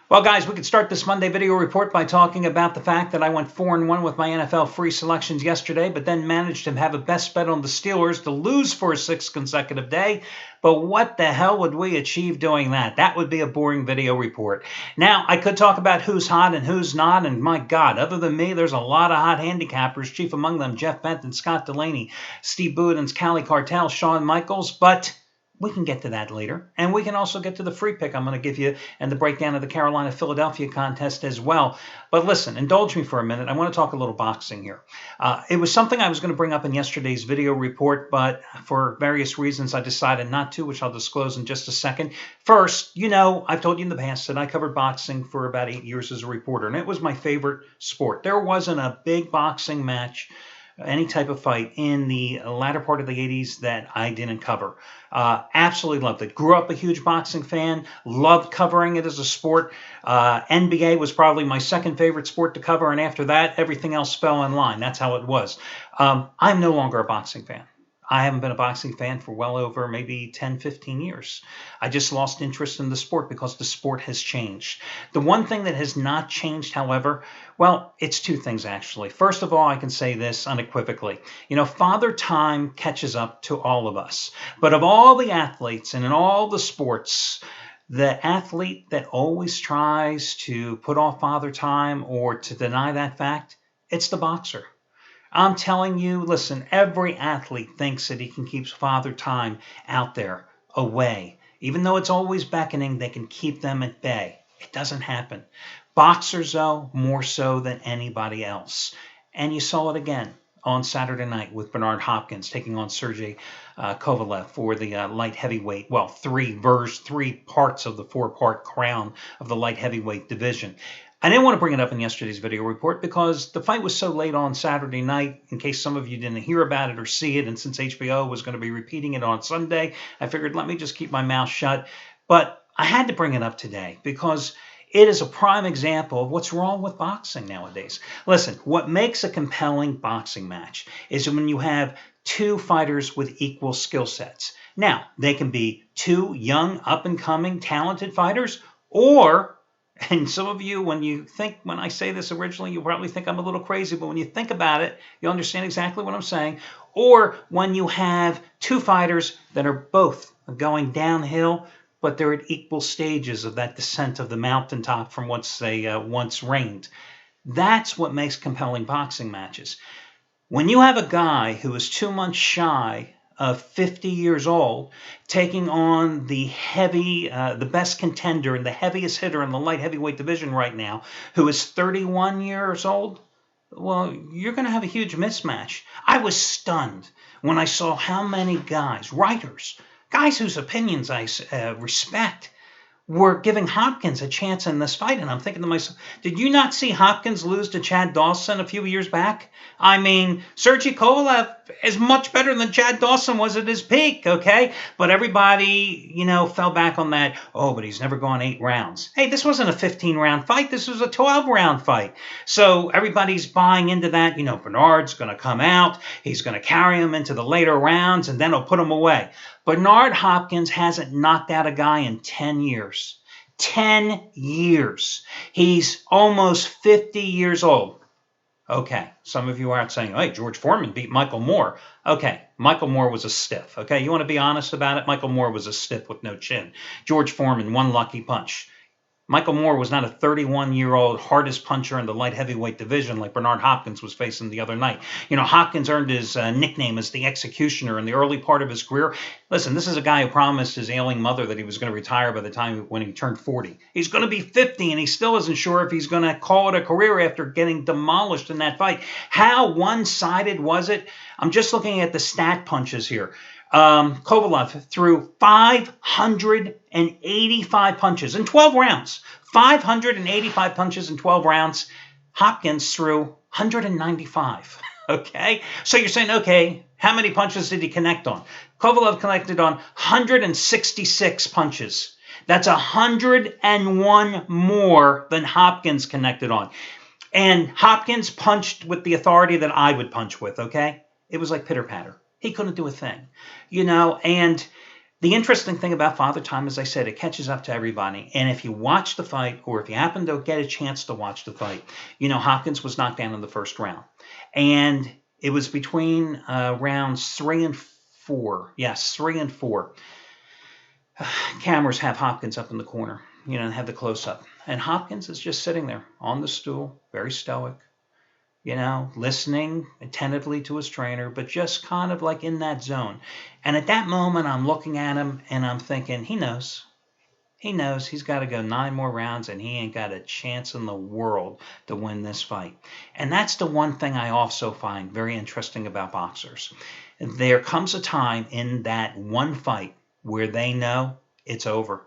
Well, guys, we could start this Monday video report by talking about the fact that I went 4-1 with my NFL free selections yesterday, but then managed to have a best bet on the Steelers to lose for a sixth consecutive day. But what the hell would we achieve doing that? That would be a boring video report. Now, I could talk about who's hot and who's not, and my God, other than me, there's a lot of hot handicappers, chief among them Jeff Benton, Scott Delaney, Steve Budin's Cali Cartel, Shawn Michaels, but we can get to that later. And we can also get to the free pick I'm going to give you and the breakdown of the Carolina-Philadelphia contest as well. But listen, indulge me for a minute. I want to talk a little boxing here. It was something I was going to bring up in yesterday's video report, but for various reasons I decided not to, which I'll disclose in just a second. First, you know, I've told you in the past that I covered boxing for about 8 years as a reporter, and it was my favorite sport. There wasn't a big boxing match, any type of fight in the latter part of the 80s that I didn't cover. Absolutely loved it. Grew up a huge boxing fan. Loved covering it as a sport. NBA was probably my second favorite sport to cover, and after that, everything else fell in line. That's how it was. I'm no longer a boxing fan. I haven't been a boxing fan for well over maybe 10, 15 years. I just lost interest in the sport because the sport has changed. The one thing that has not changed, however, well, it's two things actually. First of all, I can say this unequivocally. You know, Father Time catches up to all of us. But of all the athletes and in all the sports, the athlete that always tries to put off Father Time or to deny that fact, it's the boxer. I'm telling you, listen, every athlete thinks that he can keep Father Time out there, away. Even though it's always beckoning, they can keep them at bay. It doesn't happen. Boxers, though, more so than anybody else. And you saw it again on Saturday night with Bernard Hopkins taking on Sergey Kovalev for the light heavyweight, well, three parts of the four-part crown of the light heavyweight division. I didn't want to bring it up in yesterday's video report because the fight was so late on Saturday night, in case some of you didn't hear about it or see it, and since HBO was going to be repeating it on Sunday, I figured let me just keep my mouth shut. But I had to bring it up today because it is a prime example of what's wrong with boxing nowadays. Listen, what makes a compelling boxing match is when you have two fighters with equal skill sets. Now, they can be two young, up-and-coming, talented fighters, or, and some of you, when I say this originally, you probably think I'm a little crazy, but when you think about it, you'll understand exactly what I'm saying. Or when you have two fighters that are both going downhill, but they're at equal stages of that descent of the mountaintop from whence they once reigned. That's what makes compelling boxing matches. When you have a guy who is 2 months shy of 50 years old, taking on the best contender and the heaviest hitter in the light heavyweight division right now, who is 31 years old, well, you're going to have a huge mismatch. I was stunned when I saw how many guys, writers, guys whose opinions I respect, were giving Hopkins a chance in this fight. And I'm thinking to myself, did you not see Hopkins lose to Chad Dawson a few years back? I mean, Sergey Kovalev is much better than Chad Dawson was at his peak, okay? But everybody, you know, fell back on that, oh, but he's never gone 8 rounds. Hey, this wasn't a 15-round fight. This was a 12-round fight. So everybody's buying into that. You know, Bernard's going to come out. He's going to carry him into the later rounds, and then he'll put him away. Bernard Hopkins hasn't knocked out a guy in 10 years. 10 years. He's almost 50 years old. Okay, some of you are out saying, hey, George Foreman beat Michael Moore. Okay, Michael Moore was a stiff. Okay, you want to be honest about it? Michael Moore was a stiff with no chin. George Foreman, one lucky punch. Michael Moore was not a 31-year-old hardest puncher in the light heavyweight division like Bernard Hopkins was facing the other night. You know, Hopkins earned his nickname as the Executioner in the early part of his career. Listen, this is a guy who promised his ailing mother that he was going to retire by the time when he turned 40. He's going to be 50, and he still isn't sure if he's going to call it a career after getting demolished in that fight. How one-sided was it? I'm just looking at the stat punches here. Kovalev threw 585 punches in 12 rounds. 585 punches in 12 rounds. Hopkins threw 195. Okay? So you're saying, okay, how many punches did he connect on? Kovalev connected on 166 punches. That's 101 more than Hopkins connected on. And Hopkins punched with the authority that I would punch with, okay? It was like pitter-patter. He couldn't do a thing, you know, and The interesting thing about Father Time, as I said, it catches up to everybody. And if you watch the fight, or if you happen to get a chance to watch the fight, Hopkins was knocked down in the first round. And it was between rounds 3 and 4. Yes, 3 and 4. Cameras have Hopkins up in the corner, and have the close-up. And Hopkins is just sitting there on the stool, very stoic, listening attentively to his trainer, but just kind of like in that zone. And at that moment, I'm looking at him and I'm thinking, he knows. He knows he's got to go 9 more rounds and he ain't got a chance in the world to win this fight. And that's the one thing I also find very interesting about boxers. There comes a time in that one fight where they know it's over.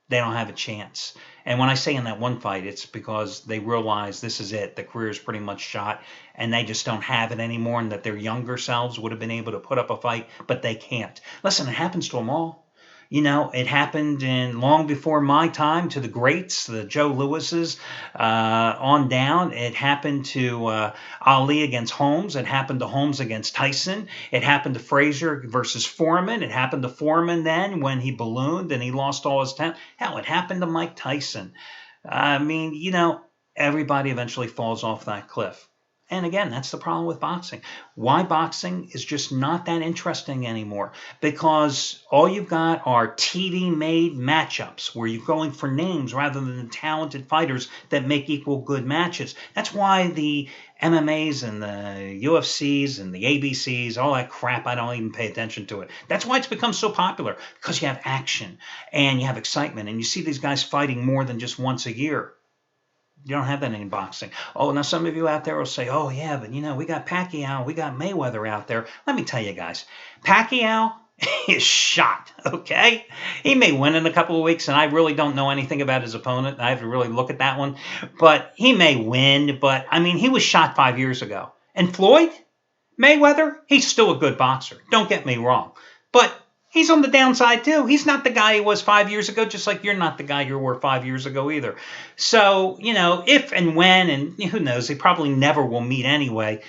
They don't have a chance. And when I say in that one fight, it's because they realize this is it. The career is pretty much shot, and they just don't have it anymore, and that their younger selves would have been able to put up a fight, but they can't. Listen, it happens to them all. It happened long before my time to the greats, the Joe Lewises, on down. It happened to Ali against Holmes. It happened to Holmes against Tyson. It happened to Frazier versus Foreman. It happened to Foreman then when he ballooned and he lost all his talent. Hell, it happened to Mike Tyson. Everybody eventually falls off that cliff. And again, that's the problem with boxing. Why boxing is just not that interesting anymore? Because all you've got are TV-made matchups where you're going for names rather than the talented fighters that make equal good matches. That's why the MMAs and the UFCs and the ABCs, all that crap, I don't even pay attention to it. That's why it's become so popular, because you have action and you have excitement and you see these guys fighting more than just once a year. You don't have that in boxing. Oh, now some of you out there will say, oh, yeah, but, we got Pacquiao, we got Mayweather out there. Let me tell you guys, Pacquiao is shot, okay? He may win in a couple of weeks, and I really don't know anything about his opponent. I have to really look at that one. But he may win, but, he was shot 5 years ago. And Floyd Mayweather, he's still a good boxer. Don't get me wrong. But he's on the downside, too. He's not the guy he was 5 years ago, just like you're not the guy you were 5 years ago either. So, if and when, and who knows, they probably never will meet anyway.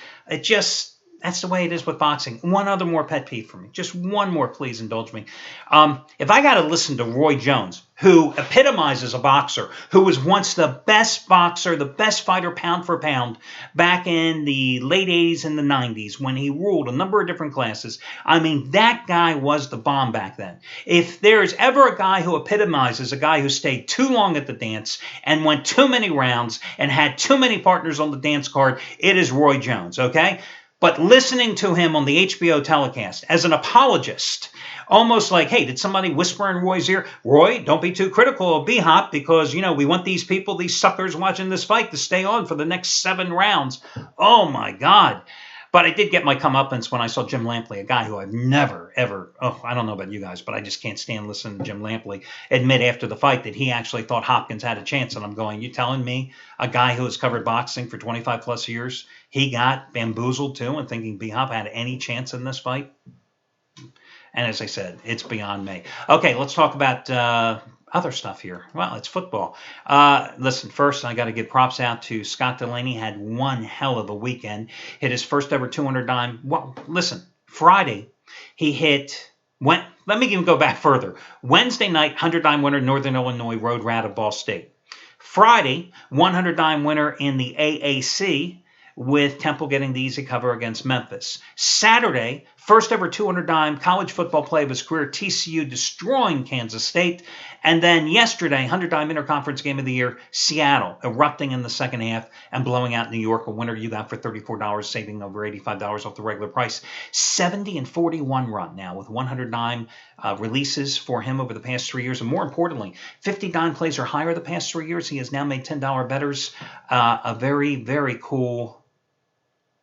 That's the way it is with boxing. One other more pet peeve for me. Just one more, please indulge me. If I got to listen to Roy Jones, who epitomizes a boxer, who was once the best boxer, the best fighter pound for pound back in the late 80s and the 90s when he ruled a number of different classes, that guy was the bomb back then. If there's ever a guy who epitomizes a guy who stayed too long at the dance and went too many rounds and had too many partners on the dance card, it is Roy Jones, okay? But listening to him on the HBO telecast as an apologist, almost like, hey, did somebody whisper in Roy's ear, Roy, don't be too critical of B-Hop because, we want these people, these suckers watching this fight to stay on for the next 7 rounds. Oh, my God. But I did get my comeuppance when I saw Jim Lampley, a guy who I've never, ever, I don't know about you guys, but I just can't stand listening to Jim Lampley admit after the fight that he actually thought Hopkins had a chance. And I'm going, you telling me a guy who has covered boxing for 25 plus years, he got bamboozled too and thinking B-Hop had any chance in this fight? And as I said, it's beyond me. Okay, let's talk about other stuff here. Well, it's football. Listen, first, I got to give props out to Scott Delaney. Had one hell of a weekend. Hit his first ever 200 dime. Well, listen, Friday, he hit. Let me even go back further. Wednesday night, 100 dime winner, Northern Illinois road rat of Ball State. Friday, 100 dime winner in the AAC, with Temple getting the easy cover against Memphis. Saturday, first ever 200 dime college football play of his career, TCU destroying Kansas State. And then yesterday, 100 dime interconference game of the year, Seattle erupting in the second half and blowing out New York, a winner you got for $34, saving over $85 off the regular price. 70-41 run now with 100 dime releases for him over the past 3 years. And more importantly, 50 dime plays or higher the past 3 years. He has now made $10 bettors. A very, very cool.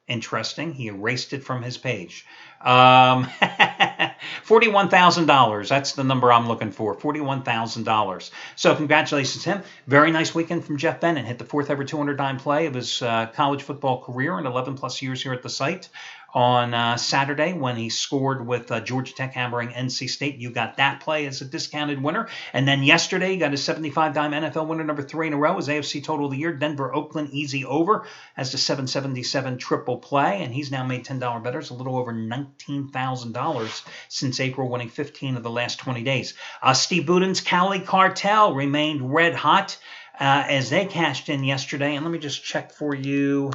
Interesting. He erased it from his page. $41,000. That's the number I'm looking for. $41,000. So congratulations to him. Very nice weekend from Jeff Bennett. Hit the 4th ever 200 dime play of his college football career in 11 plus years here at the site. on Saturday when he scored with Georgia Tech hammering NC State. You got that play as a discounted winner. And then yesterday, you got a 75-dime NFL winner, number 3 in a row, as AFC Total of the Year. Denver, Oakland, easy over as the 777 triple play. And he's now made $10 bettors, a little over $19,000 since April, winning 15 of the last 20 days. Steve Buden's Cali Cartel remained red hot as they cashed in yesterday. And let me just check for you.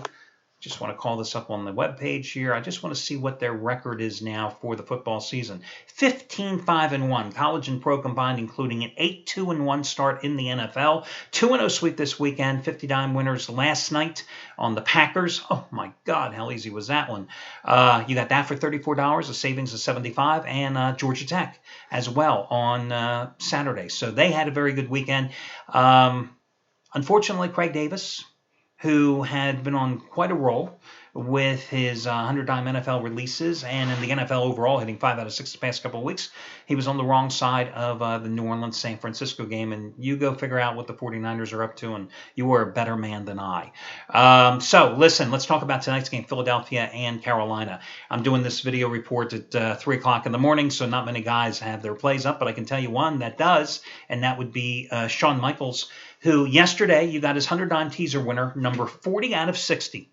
Just want to call this up on the webpage here. I just want to see what their record is now for the football season. 15-5-1, college and pro combined, including an 8-2-1 start in the NFL. 2-0 sweep this weekend. 50-dime winners last night on the Packers. Oh, my God, how easy was that one? You got that for $34, a savings of $75, and Georgia Tech as well on Saturday. So they had a very good weekend. Unfortunately, Craig Davis, who had been on quite a roll with his 100-dime NFL releases and in the NFL overall, hitting 5 out of 6 the past couple of weeks. He was on the wrong side of the New Orleans-San Francisco game, and you go figure out what the 49ers are up to, and you are a better man than I. So, listen, let's talk about tonight's game, Philadelphia and Carolina. I'm doing this video report at 3 o'clock in the morning, so not many guys have their plays up, but I can tell you one that does, and that would be Shawn Michaels, who yesterday you got his 100-dime teaser winner, number 40 out of 60.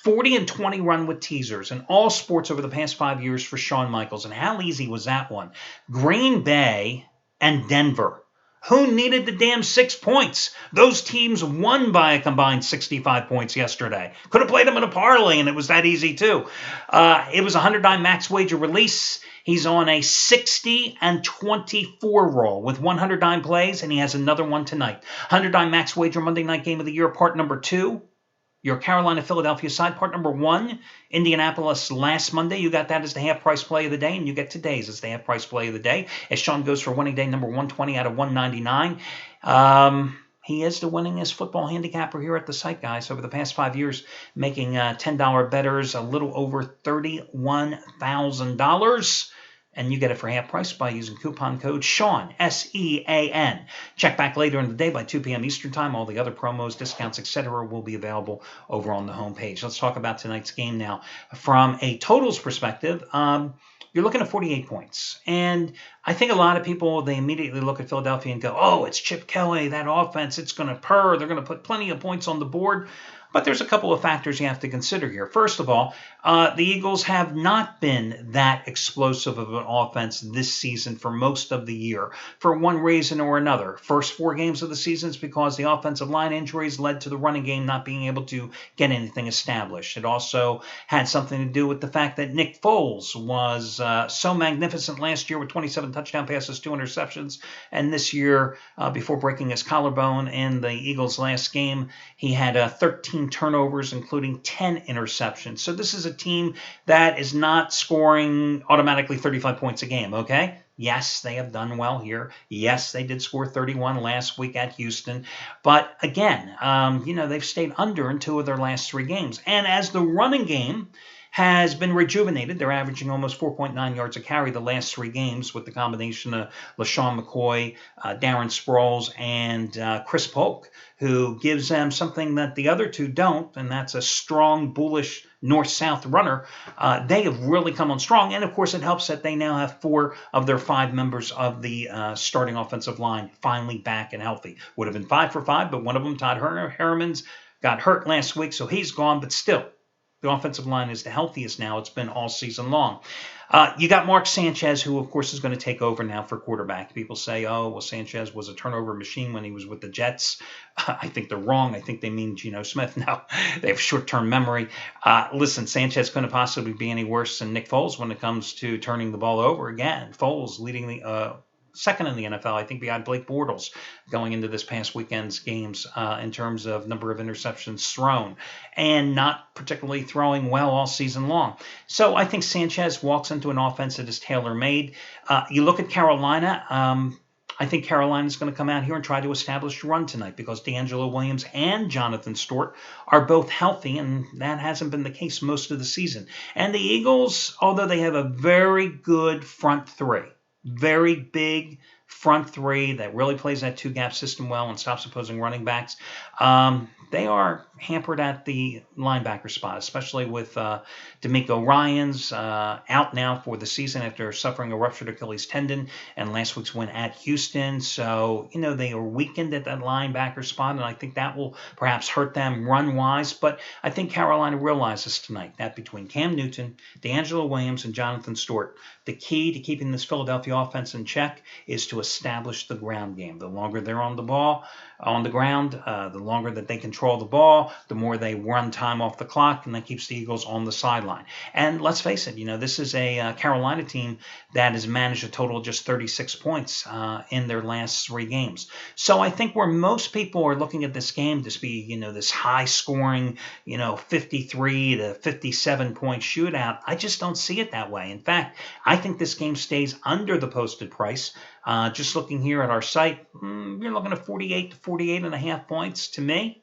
40-20 run with teasers in all sports over the past 5 years for Shawn Michaels. And how easy was that one? Green Bay and Denver. Who needed the damn 6 points? Those teams won by a combined 65 points yesterday. Could have played them in a parlay, and it was that easy too. It was a 100-dime max wager release. He's on a 60-24 roll with 100-dime plays, and he has another one tonight. 100-dime max wager Monday night game of the year, part number 2. Your Carolina-Philadelphia side, part number 1. Indianapolis last Monday. You got that as the half-price play of the day, and you get today's as the half-price play of the day. As Sean goes for winning day number 120 out of 199. He is the winningest football handicapper here at the site, guys, over the past 5 years, making $10 bettors a little over $31,000. And you get it for half price by using coupon code SEAN, S-E-A-N. Check back later in the day by 2 p.m. Eastern Time. All the other promos, discounts, etc. will be available over on the homepage. Let's talk about tonight's game now. From a totals perspective, you're looking at 48 points. And I think a lot of people, they immediately look at Philadelphia and go, oh, it's Chip Kelly, that offense, it's going to purr. They're going to put plenty of points on the board. But there's a couple of factors you have to consider here. First of all, the Eagles have not been that explosive of an offense this season for most of the year for one reason or another. First 4 games of the season is because the offensive line injuries led to the running game not being able to get anything established. It also had something to do with the fact that Nick Foles was so magnificent last year with 27 touchdown passes, 2 interceptions, and this year, before breaking his collarbone in the Eagles' last game, he had 13 turnovers, including 10 interceptions. So this is a team that is not scoring automatically 35 points a game, okay? Yes, they have done well here. Yes, they did score 31 last week at Houston. But again, they've stayed under in 2 of their last 3 games. And as the running game has been rejuvenated, they're averaging almost 4.9 yards a carry the last 3 games with the combination of LaShawn McCoy, Darren Sproles, and Chris Polk, who gives them something that the other 2 don't, and that's a strong, bullish north-south runner. They have really come on strong, and of course it helps that they now have 4 of their 5 members of the starting offensive line finally back and healthy. Would have been 5 for 5, but one of them, Todd Herman's, got hurt last week, so he's gone, but still, the offensive line is the healthiest now it's been all season long. You got Mark Sanchez, who, of course, is going to take over now for quarterback. People say, oh, well, Sanchez was a turnover machine when he was with the Jets. I think they're wrong. I think they mean Geno Smith. No, they have short-term memory. Listen, Sanchez couldn't possibly be any worse than Nick Foles when it comes to turning the ball over. Again, Foles leading the second in the NFL, I think, behind Blake Bortles going into this past weekend's games in terms of number of interceptions thrown, and not particularly throwing well all season long. So I think Sanchez walks into an offense that is tailor-made. You look at Carolina, I think Carolina is going to come out here and try to establish a run tonight because D'Angelo Williams and Jonathan Stewart are both healthy, and that hasn't been the case most of the season. And the Eagles, although they have a very good front 3, very big front three that really plays that two-gap system well and stops opposing running backs. They are hampered at the linebacker spot, especially with D'Amico Ryans out now for the season after suffering a ruptured Achilles tendon and last week's win at Houston. So, they are weakened at that linebacker spot, and I think that will perhaps hurt them run-wise. But I think Carolina realizes tonight that between Cam Newton, DeAngelo Williams, and Jonathan Stewart, the key to keeping this Philadelphia offense in check is to establish the ground game. The longer they're on the ground, the longer that they control the ball, the more they run time off the clock, and that keeps the Eagles on the sideline. And let's face it, this is a Carolina team that has managed a total of just 36 points in their last 3 games. So I think where most people are looking at this game to be, this high-scoring, 53 to 57-point shootout, I just don't see it that way. In fact, I think this game stays under the posted price. Just looking here at our site, you're looking at 48 to 48.5 points. To me,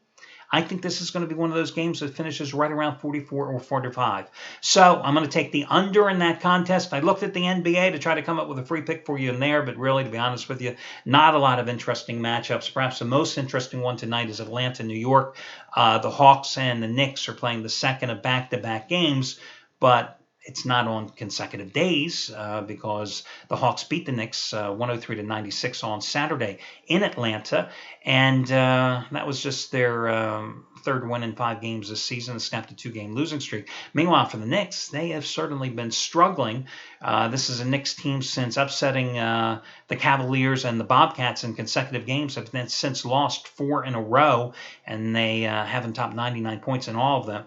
I think this is going to be one of those games that finishes right around 44 or 45. So I'm going to take the under in that contest. I looked at the NBA to try to come up with a free pick for you in there, but really, to be honest with you, not a lot of interesting matchups. Perhaps the most interesting one tonight is Atlanta, New York. The Hawks and the Knicks are playing the second of back-to-back games, but it's not on consecutive days because the Hawks beat the Knicks 103 to 96 on Saturday in Atlanta, and that was just their third win in 5 games this season, snapped a 2-game losing streak. Meanwhile, for the Knicks, they have certainly been struggling. This is a Knicks team since upsetting the Cavaliers and the Bobcats in consecutive games, have then since lost 4 in a row, and they haven't topped 99 points in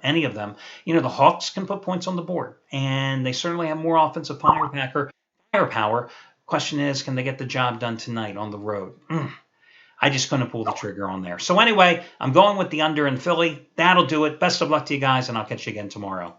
any of them. The Hawks can put points on the board, and they certainly have more offensive firepower. Question is, can they get the job done tonight on the road? I just couldn't pull the trigger on there. So anyway, I'm going with the under in Philly. That'll do it. Best of luck to you guys, and I'll catch you again tomorrow.